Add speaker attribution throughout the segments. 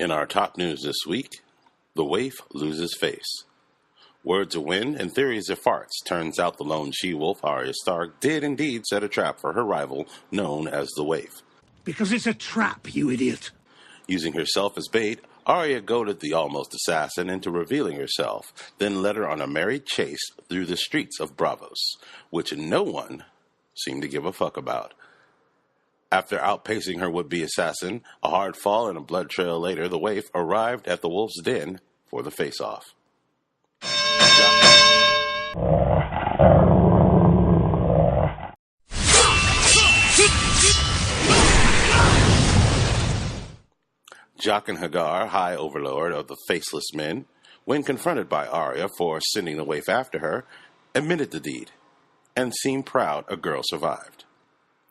Speaker 1: In our top news this week, the waif loses face. Words are wind and theories are farts. Turns out the lone she-wolf, Arya Stark, did indeed set a trap for her rival, known as the waif.
Speaker 2: Because it's a trap, you idiot.
Speaker 1: Using herself as bait, Arya goaded the almost assassin into revealing herself, then led her on a merry chase through the streets of Bravos, which no one seemed to give a fuck about. After outpacing her would-be assassin, a hard fall and a blood trail later, the waif arrived at the wolf's den for the face-off. Jaqen H'ghar, High Overlord of the Faceless Men, when confronted by Arya for sending the waif after her, admitted the deed and seemed proud a girl survived.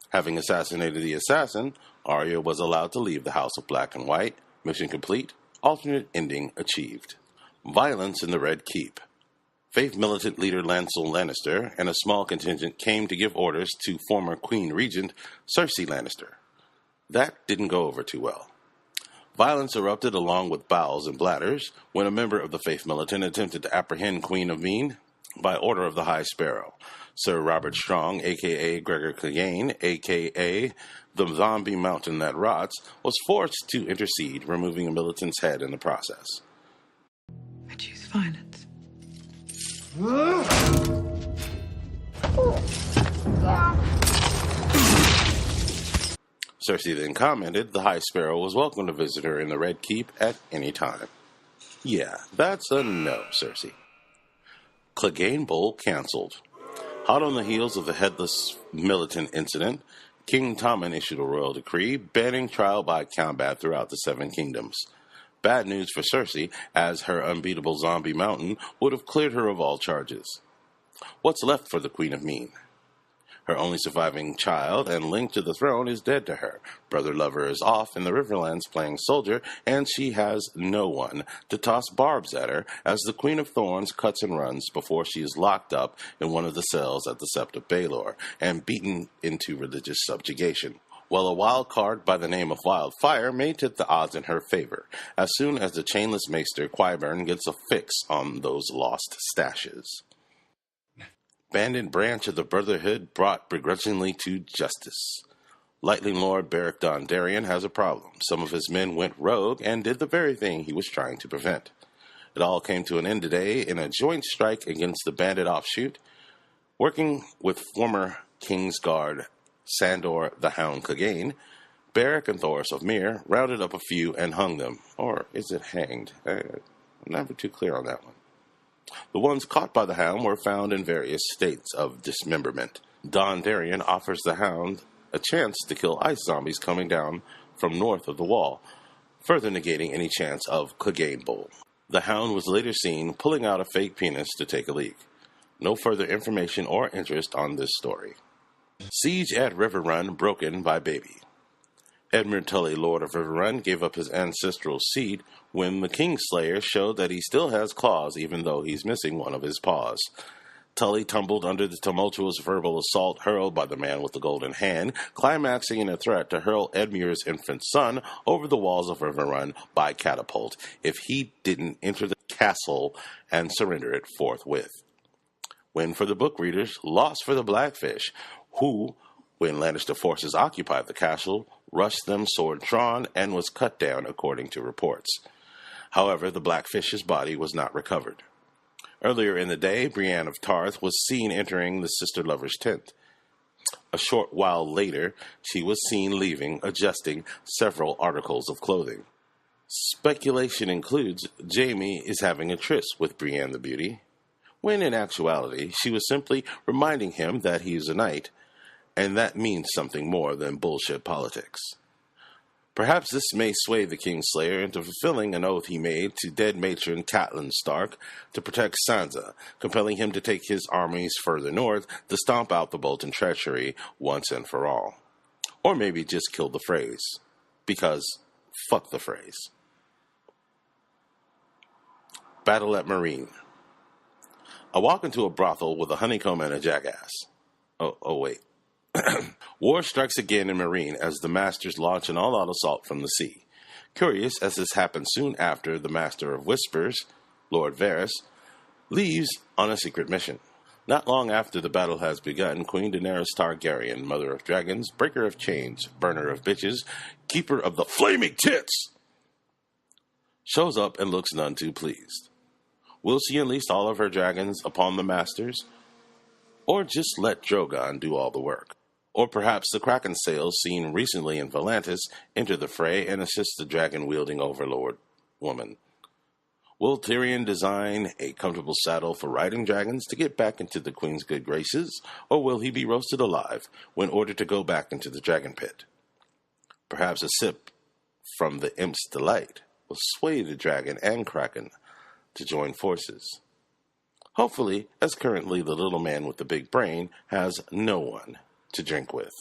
Speaker 1: Having assassinated the assassin, Arya was allowed to leave the House of Black and White. Mission complete. Alternate ending achieved. Violence in the Red Keep. Faith militant leader Lancel Lannister and a small contingent came to give orders to former Queen Regent Cersei Lannister. That didn't go over too well. Violence erupted along with bowels and bladders when a member of the Faith militant attempted to apprehend Queen of Mean by order of the High Sparrow. Sir Robert Strong, a.k.a. Gregor Clegane, a.k.a. the zombie mountain that rots, was forced to intercede, removing a militant's head in the process.
Speaker 3: I choose violence.
Speaker 1: Cersei then commented the High Sparrow was welcome to visit her in the Red Keep at any time. Yeah, that's a no, Cersei. Clegane Bowl cancelled. Hot on the heels of the Headless Militant incident, King Tommen issued a royal decree banning trial by combat throughout the Seven Kingdoms. Bad news for Cersei, as her unbeatable zombie mountain would have cleared her of all charges. What's left for the Queen of Mean? Her only surviving child and link to the throne is dead to her. Brother Lover is off in the Riverlands playing soldier, and she has no one to toss barbs at her as the Queen of Thorns cuts and runs before she is locked up in one of the cells at the Sept of Baelor and beaten into religious subjugation. While a wild card by the name of Wildfire may tip the odds in her favor, as soon as the chainless maester Qyburn gets a fix on those lost stashes. Bandit branch of the Brotherhood brought begrudgingly to justice. Lightning Lord Beric Dondarrion has a problem. Some of his men went rogue and did the very thing he was trying to prevent. It all came to an end today in a joint strike against the bandit offshoot. Working with former Kingsguard Sandor the Hound Clegane, Beric and Thoros of Myr rounded up a few and hung them. Or is it hanged? I'm never too clear on that one. The ones caught by the Hound were found in various states of dismemberment. Dondarrion offers the Hound a chance to kill ice zombies coming down from north of the wall, further negating any chance of Clegane Bowl. The Hound was later seen pulling out a fake penis to take a leak. No further information or interest on this story. Siege at Riverrun broken by baby. Edmure Tully, Lord of Riverrun, gave up his ancestral seed when the Kingslayer showed that he still has claws even though he's missing one of his paws. Tully tumbled under the tumultuous verbal assault hurled by the man with the golden hand, climaxing in a threat to hurl Edmure's infant son over the walls of Riverrun by catapult if he didn't enter the castle and surrender it forthwith. Win for the book readers, loss for the Blackfish, who, when Lannister forces occupied the castle, rushed them sword drawn and was cut down according to reports. However, the Blackfish's body was not recovered. Earlier in the day, Brienne of Tarth was seen entering the sister lover's tent. A short while later, she was seen leaving, adjusting several articles of clothing. Speculation includes Jaime is having a tryst with Brienne the Beauty, when in actuality she was simply reminding him that he is a knight, and that means something more than bullshit politics. Perhaps this may sway the Kingslayer into fulfilling an oath he made to dead matron Catelyn Stark to protect Sansa, compelling him to take his armies further north to stomp out the Bolton treachery once and for all. Or maybe just kill the phrase. Because fuck the phrase. Battle at Meereen. I walk into a brothel with a honeycomb and a jackass. Oh wait. War strikes again in Meereen as the Masters launch an all-out assault from the sea. Curious, as this happens soon after the Master of Whispers, Lord Varys, leaves on a secret mission. Not long after the battle has begun, Queen Daenerys Targaryen, Mother of Dragons, Breaker of Chains, Burner of Bitches, Keeper of the Flaming Tits, shows up and looks none too pleased. Will she unleash all of her dragons upon the Masters? Or just let Drogon do all the work? Or perhaps the kraken sails seen recently in Volantis enter the fray and assist the dragon-wielding overlord woman? Will Tyrion design a comfortable saddle for riding dragons to get back into the Queen's good graces, or will he be roasted alive when ordered to go back into the dragon pit? Perhaps a sip from the imp's delight will sway the dragon and kraken to join forces. Hopefully, as currently the little man with the big brain has no one to drink with.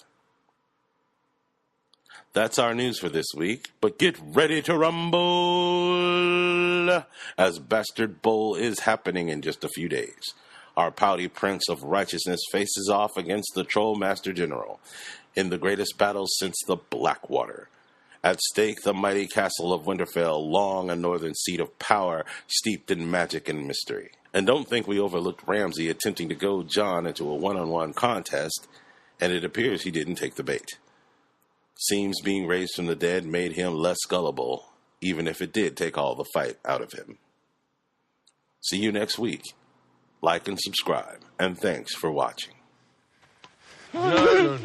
Speaker 1: That's our news for this week, but get ready to rumble, as Bastard Bowl is happening in just a few days. Our pouty Prince of Righteousness faces off against the Troll Master General in the greatest battle since the Blackwater. At stake, the mighty castle of Winterfell, long a northern seat of power, steeped in magic and mystery. And don't think we overlooked Ramsay attempting to goad Jon into a one-on-one contest, and it appears he didn't take the bait. Seems being raised from the dead made him less gullible, even if it did take all the fight out of him. See you next week. Like and subscribe, and thanks for watching.
Speaker 4: No.